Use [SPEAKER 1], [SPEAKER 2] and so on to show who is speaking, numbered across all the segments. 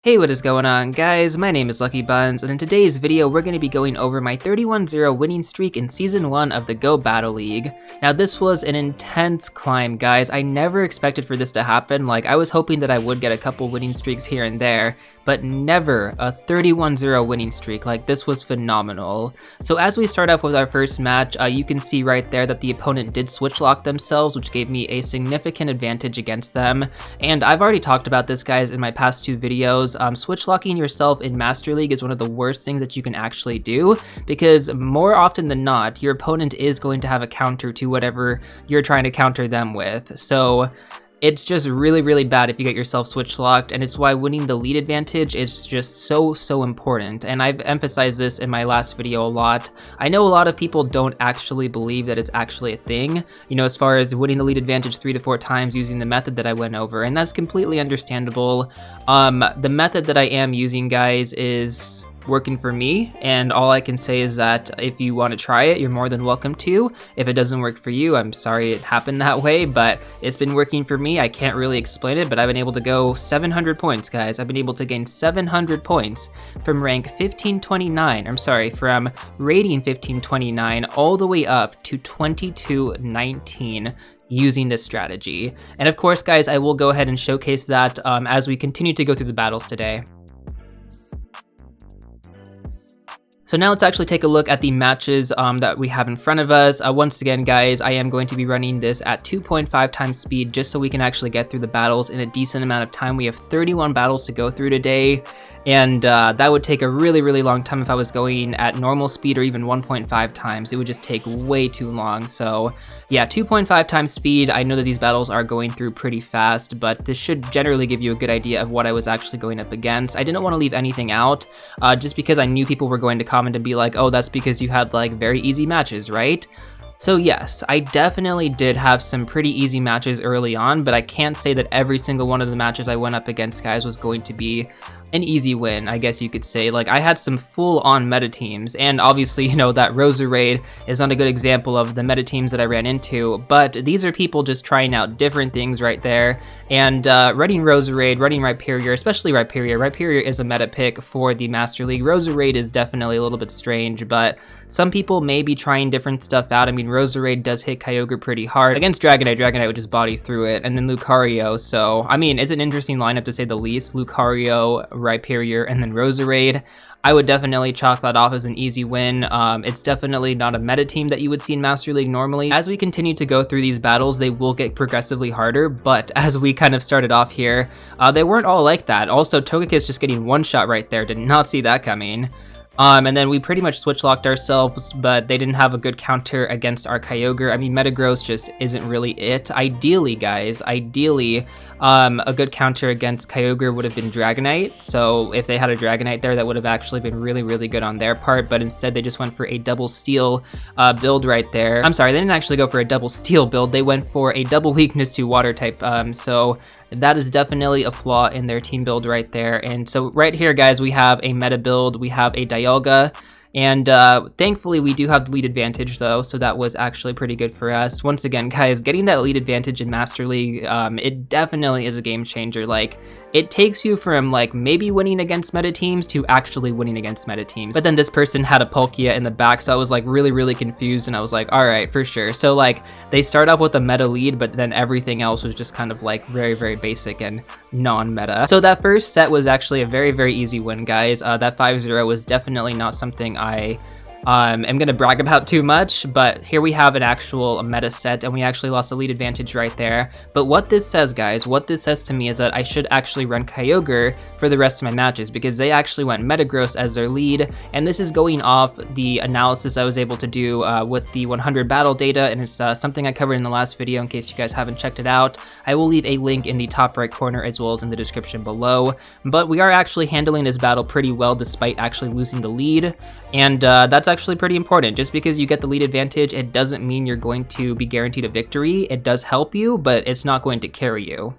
[SPEAKER 1] Hey, what is going on, guys? My name is LuckyBunz, and in today's video we're going to be going over my 31-0 winning streak in Season 1 of the Go Battle League. Now this was an intense climb, guys. I never expected for this to happen. Like, I was hoping that I would get a couple winning streaks here and there, but never a 31-0 winning streak. Like, this was phenomenal. So as we start off with our first match, you can see right there that the opponent did switch lock themselves, which gave me a significant advantage against them. And I've already talked about this, guys, in my past two videos. Switch locking yourself in Master League is one of the worst things that you can actually do, because more often than not, your opponent is going to have a counter to whatever you're trying to counter them with. So it's just really bad if you get yourself switch locked, and it's why winning the lead advantage is just so important. And I've emphasized this in my last video a lot. I know a lot of people don't actually believe that it's actually a thing, you know, as far as winning the lead advantage 3 to 4 times using the method that I went over, and that's completely understandable. The method that I am using, guys, is working for me, and all I can say is that if you want to try it, you're more than welcome to. If it doesn't work for you, I'm sorry it happened that way, but it's been working for me. I can't really explain it, but I've been able to go 700 points, guys. I've been able to gain 700 points from rank 1529, I'm sorry, from rating 1529 all the way up to 2219 using this strategy. And of course, guys, I will go ahead and showcase that as we continue to go through the battles today. So now let's actually take a look at the matches that we have in front of us. Once again, guys, I am going to be running this at 2.5 times speed just so we can actually get through the battles in a decent amount of time. We have 31 battles to go through today, and that would take a really long time if I was going at normal speed or even 1.5 times. It would just take way too long. So yeah, 2.5 times speed. I know that these battles are going through pretty fast, but this should generally give you a good idea of what I was actually going up against. I didn't want to leave anything out just because I knew people were going to comment and be like, oh, that's because you had like very easy matches, right? So yes, I definitely did have some pretty easy matches early on, but I can't say that every single one of the matches I went up against, guys, was going to be an easy win, I guess you could say. Like, I had some full-on meta teams, and obviously, you know, that Rosa raid is not a good example of the meta teams that I ran into, but these are people just trying out different things right there. And running Rosa raid, running Rhyperior, especially Rhyperior is a meta pick for the Master League. Rosa raid is definitely a little bit strange, but some people may be trying different stuff out. I mean, Rosa raid does hit Kyogre pretty hard. Against Dragonite would just body through it, and then Lucario, so I mean, it's an interesting lineup to say the least. Lucario, Rhyperior, and then Roserade. I would definitely chalk that off as an easy win. It's definitely not a meta team that you would see in Master League normally. As we continue to go through these battles, they will get progressively harder, but as we kind of started off here, they weren't all like that. Also, Togekiss just getting one shot right there, did not see that coming. And then we pretty much switch locked ourselves, but they didn't have a good counter against our Kyogre. I mean, Metagross just isn't really it. Ideally, guys, a good counter against Kyogre would have been Dragonite. So if they had a Dragonite there, that would have actually been really good on their part, but instead they just went for a double steel build right there. I'm sorry, they didn't actually go for a double steel build. They went for a double weakness to water type. So that is definitely a flaw in their team build right there. And so right here, guys, we have a meta build. We have a Dialga. And thankfully we do have the lead advantage though, so that was actually pretty good for us. Once again, guys, getting that lead advantage in Master League, it definitely is a game changer. Like, it takes you from like maybe winning against meta teams to actually winning against meta teams. But then this person had a Palkia in the back, so I was like really confused, and I was like, all right, for sure. So like, they start off with a meta lead, but then everything else was just kind of like very basic and non-meta. So that first set was actually a very easy win, guys. That 5-0 was definitely not something I am gonna brag about too much, but here we have an actual meta set, and we actually lost a lead advantage right there. But what this says, guys, what this says to me is that I should actually run Kyogre for the rest of my matches, because they actually went Metagross as their lead, and this is going off the analysis I was able to do with the 100 battle data, and it's something I covered in the last video in case you guys haven't checked it out. I will leave a link in the top right corner as well as in the description below. But we are actually handling this battle pretty well despite actually losing the lead, and that's actually pretty important. Just because you get the lead advantage, it doesn't mean you're going to be guaranteed a victory. It does help you, but it's not going to carry you.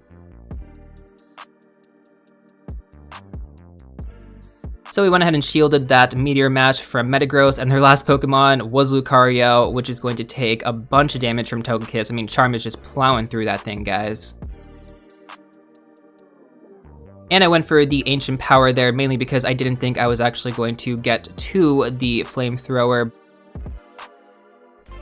[SPEAKER 1] So we went ahead and shielded that Meteor match from Metagross, and their last Pokemon was Lucario, which is going to take a bunch of damage from Togekiss. I mean, Charm is just plowing through that thing, guys. And I went for the Ancient Power there, mainly because I didn't think I was actually going to get to the Flamethrower.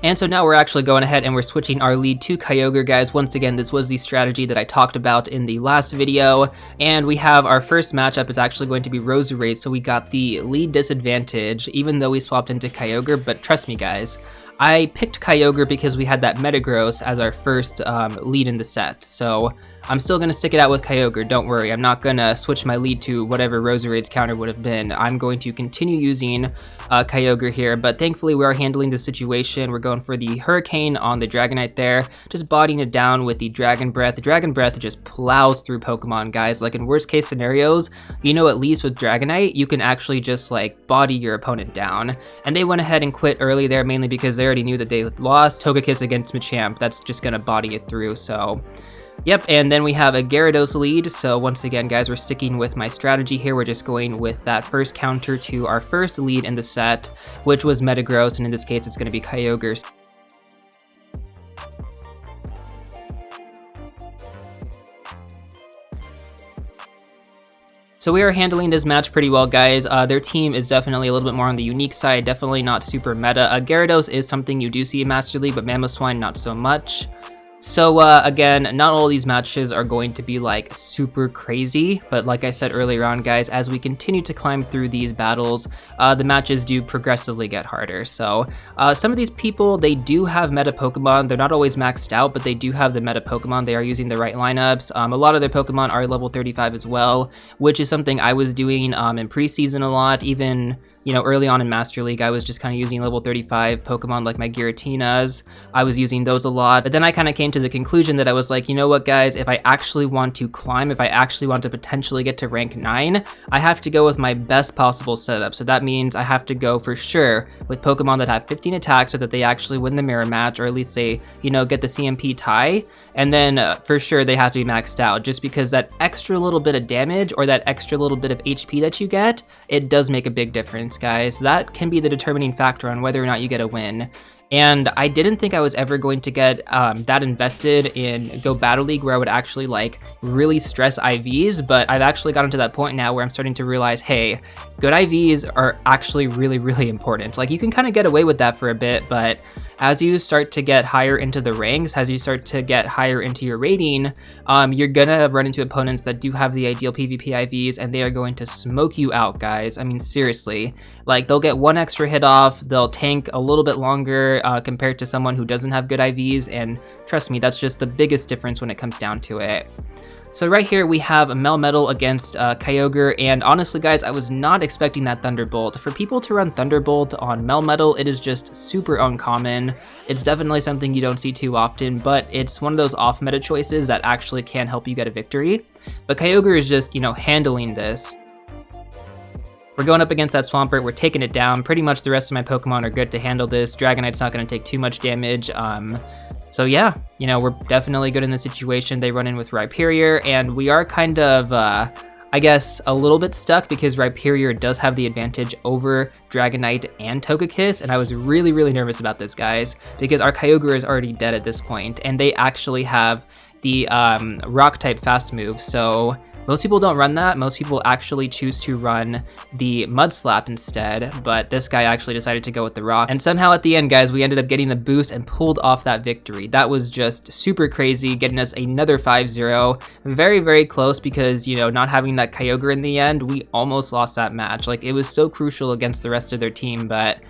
[SPEAKER 1] And so now we're actually going ahead and we're switching our lead to Kyogre, guys. Once again, this was the strategy that I talked about in the last video. And we have our first matchup is actually going to be Roserade, so we got the lead disadvantage, even though we swapped into Kyogre. But trust me, guys, I picked Kyogre because we had that Metagross as our first lead in the set. So I'm still going to stick it out with Kyogre, don't worry. I'm not going to switch my lead to whatever Roserade's counter would have been. I'm going to continue using Kyogre here, but thankfully we are handling the situation. We're going for the Hurricane on the Dragonite there, just bodying it down with the Dragon Breath. The Dragon Breath just plows through Pokemon, guys. Like in worst case scenarios, you know, at least with Dragonite, you can actually just like body your opponent down. And they went ahead and quit early there, mainly because they already knew that they lost. Togekiss against Machamp, that's just going to body it through, so... Yep, and then we have a Gyarados lead, so once again, guys, we're sticking with my strategy here. We're just going with that first counter to our first lead in the set, which was Metagross, and in this case, it's going to be Kyogre. So we are handling this match pretty well, guys. Their team is definitely a little bit more on the unique side, definitely not super meta. Gyarados is something you do see in Master League, but Mamoswine not so much. So again, not all these matches are going to be like super crazy, but like I said earlier on, guys, as we continue to climb through these battles, the matches do progressively get harder. So some of these people, they do have meta Pokemon. They're not always maxed out, but they do have the meta Pokemon. They are using the right lineups. A lot of their Pokemon are level 35 as well, which is something I was doing in preseason a lot. Even, you know, early on in Master League, I was just kind of using level 35 Pokemon like my Giratinas. I was using those a lot, but then I kind of came to the conclusion that I was like, you know what, guys, if I actually want to climb, if I actually want to potentially get to rank 9, I have to go with my best possible setup. So that means I have to go for sure with Pokemon that have 15 attacks so that they actually win the mirror match, or at least they, you know, get the CMP tie. And then for sure they have to be maxed out, just because that extra little bit of damage or that extra little bit of HP that you get, it does make a big difference, guys. That can be the determining factor on whether or not you get a win. And I didn't think I was ever going to get that invested in Go Battle League where I would actually like really stress IVs, but I've actually gotten to that point now where I'm starting to realize, hey, good IVs are actually really, really important. Like you can kind of get away with that for a bit, but as you start to get higher into the ranks, as you start to get higher into your rating, you're gonna run into opponents that do have the ideal PvP IVs, and they are going to smoke you out, guys. I mean, seriously, like they'll get one extra hit off, they'll tank a little bit longer compared to someone who doesn't have good IVs, and trust me, that's just the biggest difference when it comes down to it. So right here we have a Melmetal against Kyogre, and honestly, guys, I was not expecting that Thunderbolt. For people to run Thunderbolt on Melmetal, it is just super uncommon. It's definitely something you don't see too often, but it's one of those off-meta choices that actually can help you get a victory. But Kyogre is just, you know, handling this. We're going up against that Swampert, we're taking it down. Pretty much the rest of my Pokemon are good to handle this. Dragonite's not going to take too much damage. So yeah, you know, we're definitely good in this situation. They run in with Rhyperior, and we are kind of, I guess, a little bit stuck because Rhyperior does have the advantage over Dragonite and Togekiss, and I was really, really nervous about this, guys, because our Kyogre is already dead at this point, and they actually have the Rock-type fast move, so... Most people don't run that. Most people actually choose to run the Mud Slap instead, but this guy actually decided to go with the Rock. And somehow at the end, guys, we ended up getting the boost and pulled off that victory. That was just super crazy, getting us another 5-0. Very, very close because, you know, not having that Kyogre in the end, we almost lost that match. Like, it was so crucial against the rest of their team, but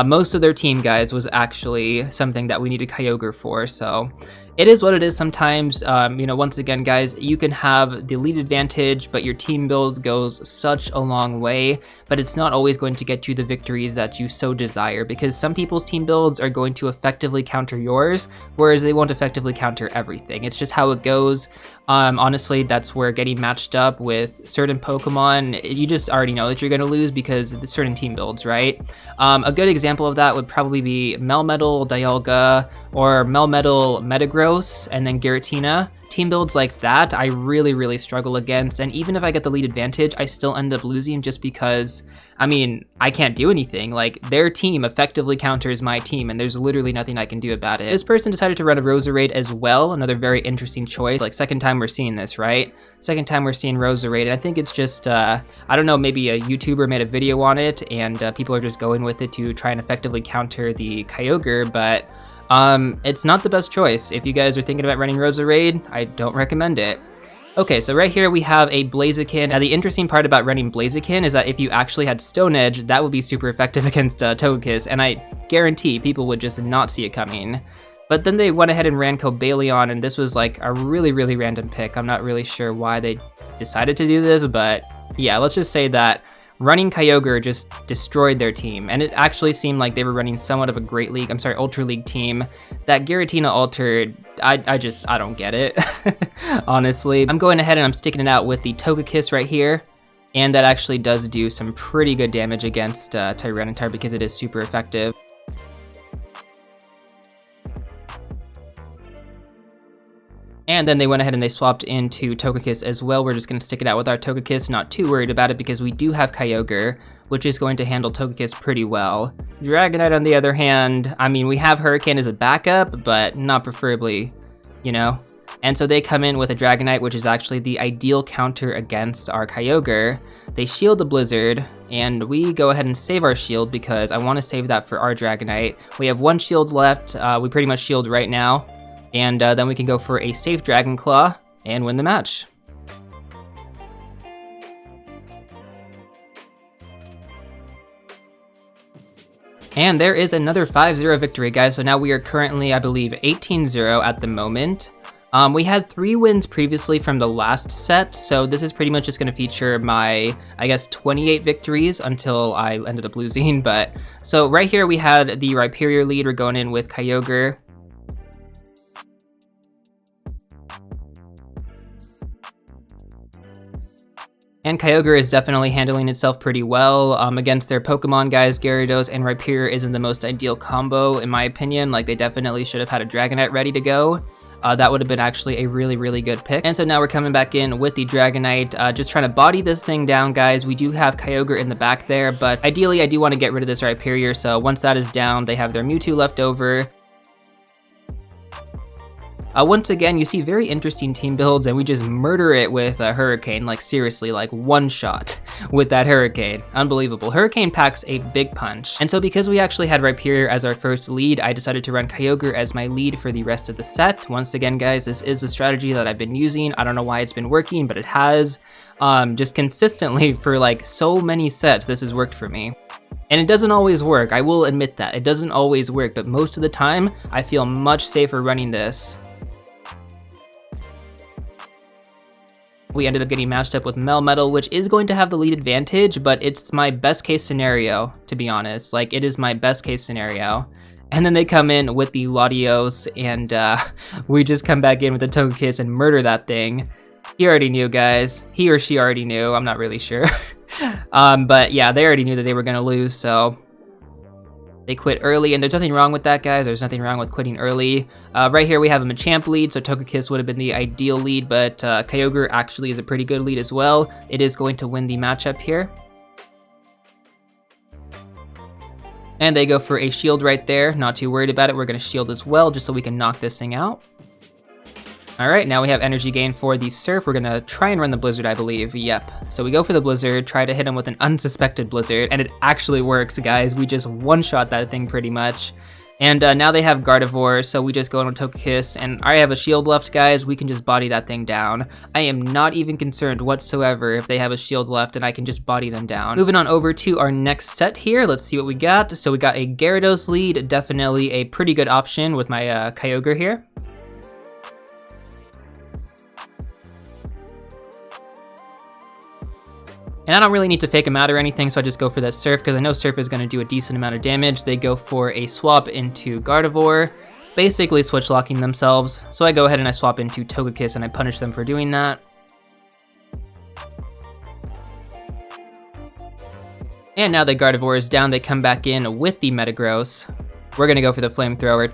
[SPEAKER 1] most of their team, guys, was actually something that we needed Kyogre for, so... It is what it is sometimes. You know, once again, guys, you can have the lead advantage, but your team build goes such a long way, but it's not always going to get you the victories that you so desire, because some people's team builds are going to effectively counter yours, whereas they won't effectively counter everything. It's just how it goes. Honestly, that's where getting matched up with certain Pokemon, you just already know that you're going to lose because of the certain team builds, right? A good example of that would probably be Melmetal, Dialga, or Melmetal, Metagross, and then Giratina Team builds like that, I really struggle against, and even if I get the lead advantage, I still end up losing just because, I mean, I can't do anything. Like, their team effectively counters my team, and there's literally nothing I can do about it. This person decided to run a Roserade as well, another very interesting choice. Like, second time we're seeing this, right? Second time we're seeing Roserade, and I think it's just, I don't know, maybe a YouTuber made a video on it, and people are just going with it to try and effectively counter the Kyogre, but it's not the best choice. If you guys are thinking about running Roserade, I don't recommend it. Okay, so right here we have a Blaziken. Now the interesting part about running Blaziken is that if you actually had Stone Edge, that would be super effective against Togekiss, and I guarantee people would just not see it coming. But then they went ahead and ran Cobalion, and this was like a really random pick. I'm not really sure why they decided to do this, but yeah, let's just say that running Kyogre just destroyed their team, and it actually seemed like they were running somewhat of a Ultra League team. That Giratina altered, I don't get it, honestly. I'm going ahead and I'm sticking it out with the Togekiss right here, and that actually does do some pretty good damage against Tyranitar because it is super effective. And then they went ahead and they swapped into Togekiss as well. We're just going to stick it out with our Togekiss, not too worried about it because we do have Kyogre, which is going to handle Togekiss pretty well. Dragonite, on the other hand, I mean, we have Hurricane as a backup, but not preferably, you know? And so they come in with a Dragonite, which is actually the ideal counter against our Kyogre. They shield the Blizzard, and we go ahead and save our shield because I want to save that for our Dragonite. We have one shield left. We pretty much shield right now. And then we can go for a safe Dragon Claw and win the match. And there is another 5-0 victory, guys. So now we are currently, I believe, 18-0 at the moment. We had 3 wins previously from the last set, so this is pretty much just going to feature my, I guess, 28 victories until I ended up losing. But so right here we had the Rhyperior lead. We're going in with Kyogre. And Kyogre is definitely handling itself pretty well. Against their Pokemon guys, Gyarados and Rhyperior isn't the most ideal combo, in my opinion. Like, they definitely should have had a Dragonite ready to go. That would have been actually a really good pick. And so now we're coming back in with the Dragonite, just trying to body this thing down, guys. We do have Kyogre in the back there, but ideally I do want to get rid of this Rhyperior, so once that is down, they have their Mewtwo left over. Once again, you see very interesting team builds, and we just murder it with a Hurricane. Like, seriously, like one shot with that Hurricane. Unbelievable. Hurricane packs a big punch. And so because we actually had Rhyperior as our first lead, I decided to run Kyogre as my lead for the rest of the set. Once again, guys, this is a strategy that I've been using. I don't know why it's been working, but it has. Just consistently for like so many sets, this has worked for me. And it doesn't always work, I will admit that. It doesn't always work, but most of the time, I feel much safer running this. We ended up getting matched up with Melmetal, which is going to have the lead advantage, but it's my best case scenario, to be honest. Like, it is my best case scenario. And then they come in with the Latios, and we just come back in with the Togekiss and murder that thing. He already knew, guys. He or she already knew, I'm not really sure. But yeah, they already knew that they were gonna lose, so they quit early, and there's nothing wrong with that, guys. There's nothing wrong with quitting early. Right here we have a Machamp lead, so Togekiss would have been the ideal lead, but Kyogre actually is a pretty good lead as well. It is going to win the matchup here. And they go for a shield right there. Not too worried about it. We're going to shield as well, just so we can knock this thing out. All right, now we have energy gain for the Surf. We're gonna try and run the Blizzard, I believe. Yep. So we go for the Blizzard, try to hit him with an unsuspected Blizzard, and it actually works, guys. We just one-shot that thing pretty much. And now they have Gardevoir, so we just go in with Togekiss, and I have a shield left, guys. We can just body that thing down. I am not even concerned whatsoever if they have a shield left, and I can just body them down. Moving on over to our next set here. Let's see what we got. So we got a Gyarados lead, definitely a pretty good option with my Kyogre here. And I don't really need to fake him out or anything, so I just go for that Surf, because I know Surf is going to do a decent amount of damage. They go for a swap into Gardevoir, basically switch locking themselves. So I go ahead and I swap into Togekiss and I punish them for doing that. And now that Gardevoir is down, they come back in with the Metagross. We're going to go for the Flamethrower.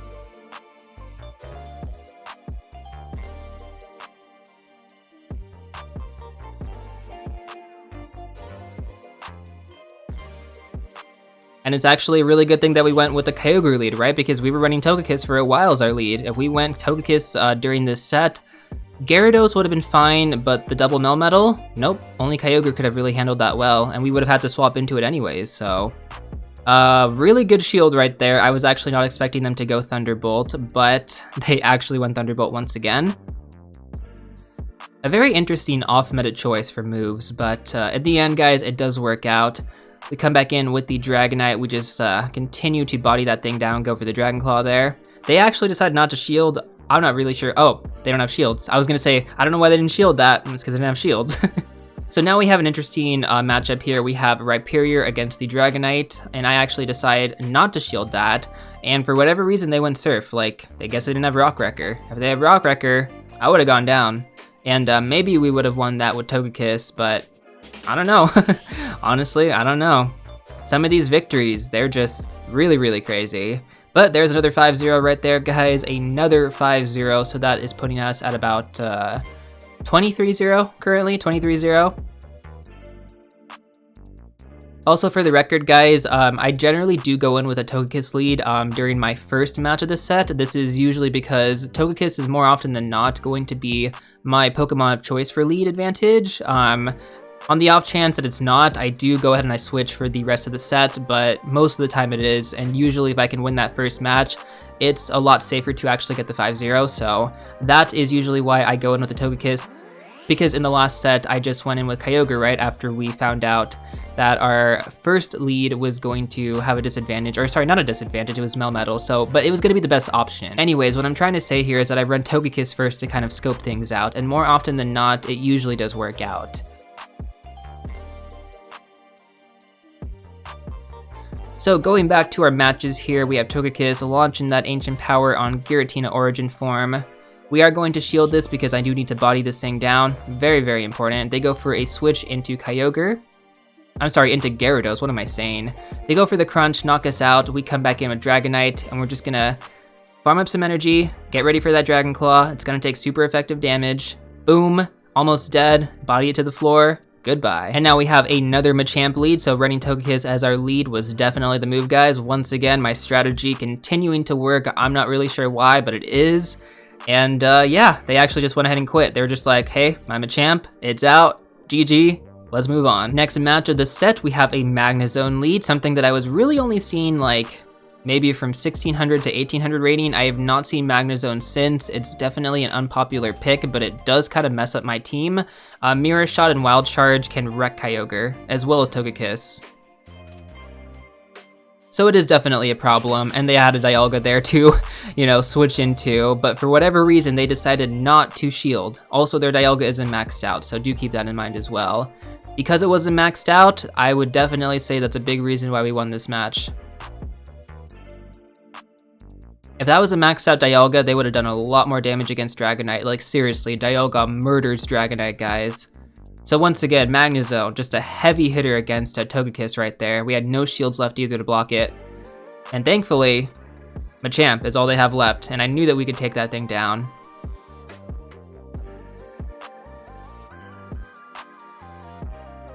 [SPEAKER 1] And it's actually a really good thing that we went with the Kyogre lead, right? Because we were running Togekiss for a while as our lead. If we went Togekiss during this set, Gyarados would have been fine, but the double Melmetal? Nope, only Kyogre could have really handled that well, and we would have had to swap into it anyways, so... really good shield right there. I was actually not expecting them to go Thunderbolt, but they actually went Thunderbolt once again. A very interesting off-meta choice for moves, but at the end, guys, it does work out. We come back in with the Dragonite, we just continue to body that thing down, go for the Dragon Claw there. They actually decided not to shield. I'm not really sure. Oh, they don't have shields. I was gonna say, I don't know why they didn't shield that. It's because they didn't have shields. So now we have an interesting matchup here. We have Rhyperior against the Dragonite, and I actually decide not to shield that. And for whatever reason, they went Surf. Like, I guess they didn't have Rock Wrecker. If they had Rock Wrecker, I would have gone down. And maybe we would have won that with Togekiss, but I don't know. Honestly, I don't know. Some of these victories, they're just really, really crazy. But there's another 5-0 right there, guys. Another 5-0, so that is putting us at about 23-0 currently, 23-0. Also, for the record, guys, I generally do go in with a Togekiss lead during my first match of the set. This is usually because Togekiss is more often than not going to be my Pokemon of choice for lead advantage. On the off chance that it's not, I do go ahead and I switch for the rest of the set, but most of the time it is, and usually if I can win that first match, it's a lot safer to actually get the 5-0, so that is usually why I go in with the Togekiss, because in the last set, I just went in with Kyogre right after we found out that our first lead was going to have a disadvantage, or sorry, not a disadvantage, it was Melmetal, so, but it was going to be the best option. Anyways, what I'm trying to say here is that I run Togekiss first to kind of scope things out, and more often than not, it usually does work out. So going back to our matches here, we have Togekiss launching that Ancient Power on Giratina Origin form. We are going to shield this because I do need to body this thing down. Very, very important. They go for a switch into Kyogre. I'm sorry, into Gyarados, what am I saying? They go for the crunch, knock us out, we come back in with Dragonite, and we're just gonna farm up some energy, get ready for that Dragon Claw. It's gonna take super effective damage. Boom, almost dead, body it to the floor. Goodbye. And now we have another Machamp lead, so running Togekiss as our lead was definitely the move, guys. Once again, my strategy continuing to work. I'm not really sure why, but it is. And yeah, they actually just went ahead and quit. They were just like, hey, my Machamp, it's out, GG, let's move on. Next match of the set, we have a Magnezone lead, something that I was really only seeing like maybe from 1600 to 1800 rating. I have not seen Magnezone since. It's definitely an unpopular pick, but it does kind of mess up my team. Mirror Shot and Wild Charge can wreck Kyogre, as well as Togekiss. So it is definitely a problem, and they had a Dialga there to, you know, switch into, but for whatever reason, they decided not to shield. Also, their Dialga isn't maxed out, so do keep that in mind as well. Because it wasn't maxed out, I would definitely say that's a big reason why we won this match. If that was a maxed out Dialga, they would have done a lot more damage against Dragonite. Like, seriously, Dialga murders Dragonite, guys. So once again, Magnezone, just a heavy hitter against a Togekiss right there. We had no shields left either to block it. And thankfully, Machamp is all they have left, and I knew that we could take that thing down.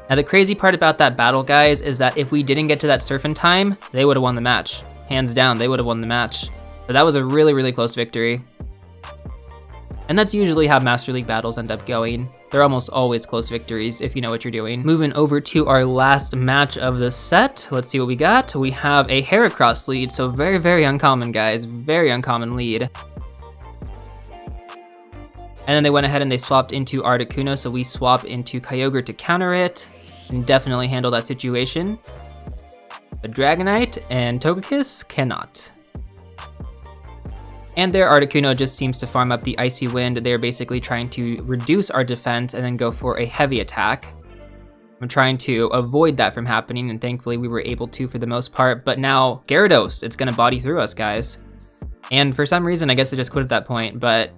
[SPEAKER 1] Now the crazy part about that battle, guys, is that if we didn't get to that Surf in time, they would have won the match. Hands down, they would have won the match. So that was a really, really close victory. And that's usually how Master League battles end up going. They're almost always close victories if you know what you're doing. Moving over to our last match of the set. Let's see what we got. We have a Heracross lead, so very, very uncommon, guys. Very uncommon lead. And then they went ahead and they swapped into Articuno, so we swap into Kyogre to counter it and definitely handle that situation. But Dragonite and Togekiss cannot. And their Articuno just seems to farm up the Icy Wind. They're basically trying to reduce our defense and then go for a heavy attack. I'm trying to avoid that from happening, and thankfully we were able to for the most part. But now, Gyarados, it's gonna body through us, guys. And for some reason, I guess I just quit at that point, but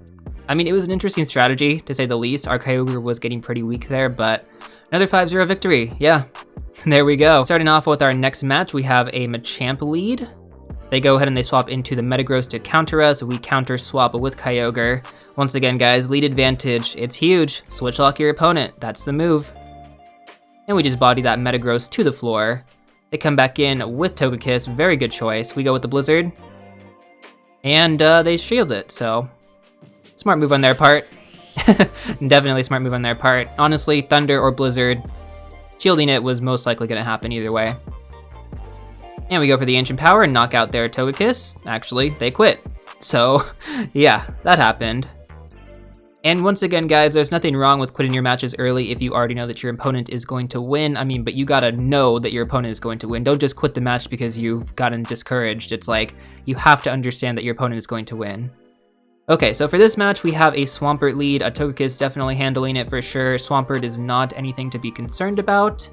[SPEAKER 1] I mean, it was an interesting strategy, to say the least. Our Kyogre was getting pretty weak there, but another 5-0 victory, yeah. There we go. Starting off with our next match, we have a Machamp lead. They go ahead and they swap into the Metagross to counter us. We counter swap with Kyogre. Once again, guys, lead advantage. It's huge. Switch lock your opponent. That's the move. And we just body that Metagross to the floor. They come back in with Togekiss, very good choice. We go with the Blizzard. And they shield it, so smart move on their part. Definitely smart move on their part. Honestly, Thunder or Blizzard, shielding it was most likely going to happen either way. And we go for the Ancient Power and knock out their Togekiss. Actually, they quit. So, yeah, that happened. And once again, guys, there's nothing wrong with quitting your matches early if you already know that your opponent is going to win. I mean, but you gotta know that your opponent is going to win. Don't just quit the match because you've gotten discouraged. It's like, you have to understand that your opponent is going to win. Okay, so for this match, we have a Swampert lead. A Togekiss definitely handling it for sure. Swampert is not anything to be concerned about.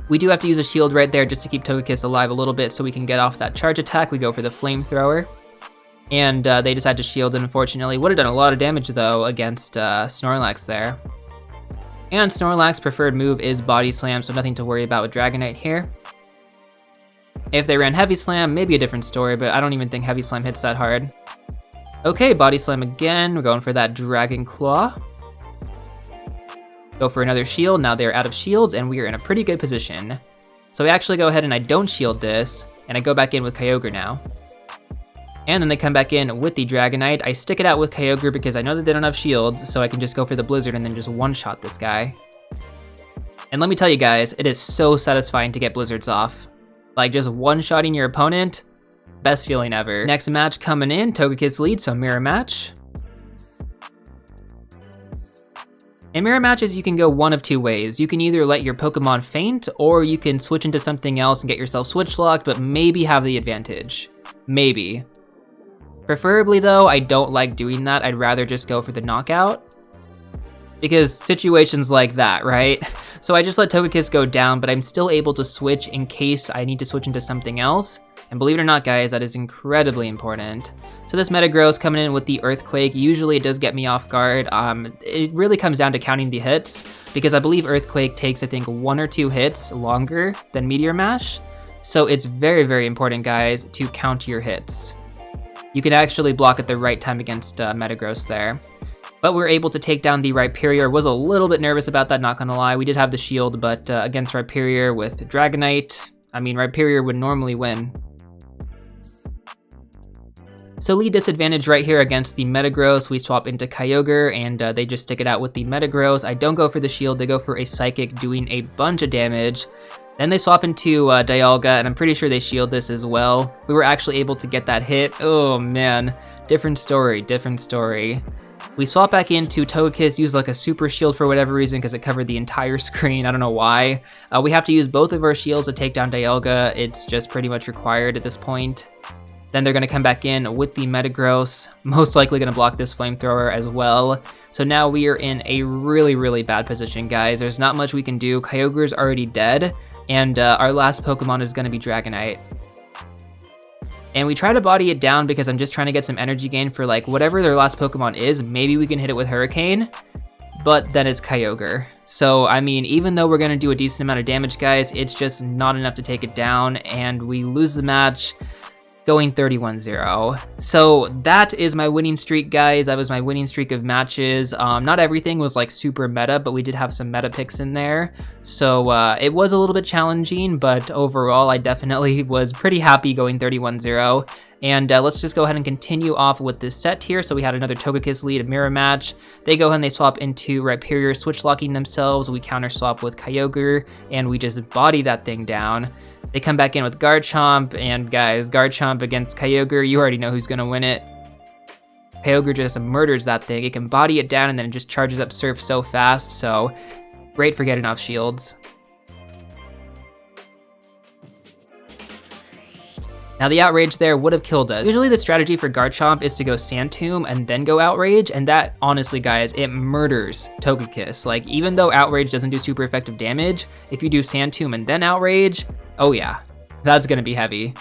[SPEAKER 1] We do have to use a shield right there just to keep Togekiss alive a little bit so we can get off that charge attack. We go for the Flamethrower. And they decide to shield it, unfortunately. Would have done a lot of damage, though, against Snorlax there. And Snorlax's preferred move is Body Slam, so nothing to worry about with Dragonite here. If they ran Heavy Slam, maybe a different story, but I don't even think Heavy Slam hits that hard. Okay, Body Slam again. We're going for that Dragon Claw. Go for another shield. Now they're out of shields, and we are in a pretty good position. So we actually go ahead and I don't shield this, and I go back in with Kyogre now. And then they come back in with the Dragonite. I stick it out with Kyogre because I know that they don't have shields, so I can just go for the Blizzard and then just one-shot this guy. And let me tell you guys, it is so satisfying to get Blizzards off. Like, just one-shotting your opponent, best feeling ever. Next match coming in, Togekiss lead, so mirror match. In mirror matches, you can go one of two ways. You can either let your Pokemon faint, or you can switch into something else and get yourself switch locked, but maybe have the advantage. Maybe. Preferably though, I don't like doing that. I'd rather just go for the knockout. Because situations like that, right? So I just let Togekiss go down, but I'm still able to switch in case I need to switch into something else. And believe it or not, guys, that is incredibly important. So this Metagross coming in with the Earthquake, usually it does get me off guard. It really comes down to counting the hits, because I believe Earthquake takes, I think, 1 or 2 hits longer than Meteor Mash. So it's very, very important, guys, to count your hits. You can actually block at the right time against Metagross there. But we're able to take down the Rhyperior. Was a little bit nervous about that, not gonna lie. We did have the shield, but against Rhyperior with Dragonite, I mean, Rhyperior would normally win. So lead disadvantage right here against the Metagross. We swap into Kyogre, and they just stick it out with the Metagross. I don't go for the shield, they go for a Psychic, doing a bunch of damage. Then they swap into Dialga, and I'm pretty sure they shield this as well. We were actually able to get that hit. Oh man, different story, different story. We swap back into Togekiss, use like a super shield for whatever reason because it covered the entire screen, I don't know why. We have to use both of our shields to take down Dialga. It's just pretty much required at this point. Then they're going to come back in with the Metagross, most likely going to block this Flamethrower as well. So now we are in a really, really bad position, guys. There's not much we can do. Kyogre's already dead. And our last Pokemon is going to be Dragonite. And we try to body it down because I'm just trying to get some energy gain for like whatever their last Pokemon is. Maybe we can hit it with Hurricane, but then it's Kyogre. So, I mean, even though we're going to do a decent amount of damage, guys, it's just not enough to take it down, and we lose the match going 31-0. So that is my winning streak, guys. That was my winning streak of matches. Not everything was like super meta, but we did have some meta picks in there. So it was a little bit challenging, but overall I definitely was pretty happy going 31-0. And let's just go ahead and continue off with this set here. So we had another Togekiss lead, a mirror match. They go ahead and they swap into Rhyperior, switch locking themselves. We counter swap with Kyogre, and we just body that thing down. They come back in with Garchomp, and guys, Garchomp against Kyogre, you already know who's gonna win it. Kyogre just murders that thing. It can body it down, and then it just charges up Surf so fast, so great for getting off shields. Now the Outrage there would have killed us. Usually the strategy for Garchomp is to go Sand Tomb and then go Outrage, and that, honestly guys, it murders Togekiss. Like, even though Outrage doesn't do super effective damage, if you do Sand Tomb and then Outrage, oh yeah, that's gonna be heavy.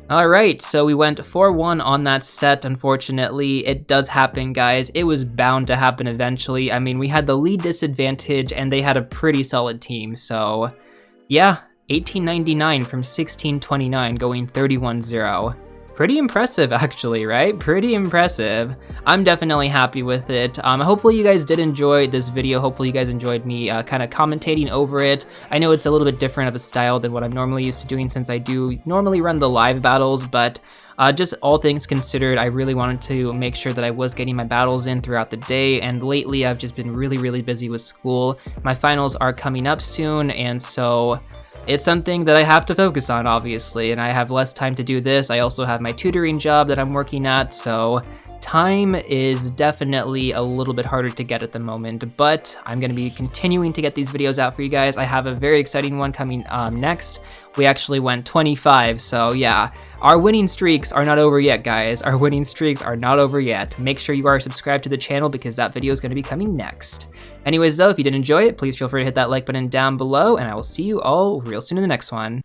[SPEAKER 1] Alright, so we went 4-1 on that set, unfortunately. It does happen, guys. It was bound to happen eventually. I mean, we had the lead disadvantage, and they had a pretty solid team, so yeah. 1899 from 1629 going 31-0. Pretty impressive actually, right? Pretty impressive. I'm definitely happy with it. Hopefully you guys did enjoy this video. Hopefully you guys enjoyed me kind of commentating over it. I know it's a little bit different of a style than what I'm normally used to doing since I do normally run the live battles, but just all things considered, I really wanted to make sure that I was getting my battles in throughout the day, and lately I've just been really busy with school. My finals are coming up soon, and so it's something that I have to focus on, obviously, and I have less time to do this. I also have my tutoring job that I'm working at, so time is definitely a little bit harder to get at the moment, but I'm going to be continuing to get these videos out for you guys. I have a very exciting one coming next. We actually went 25, so yeah. Our winning streaks are not over yet, guys. Our winning streaks are not over yet. Make sure you are subscribed to the channel because that video is going to be coming next. Anyways, though, if you did enjoy it, please feel free to hit that like button down below, and I will see you all real soon in the next one.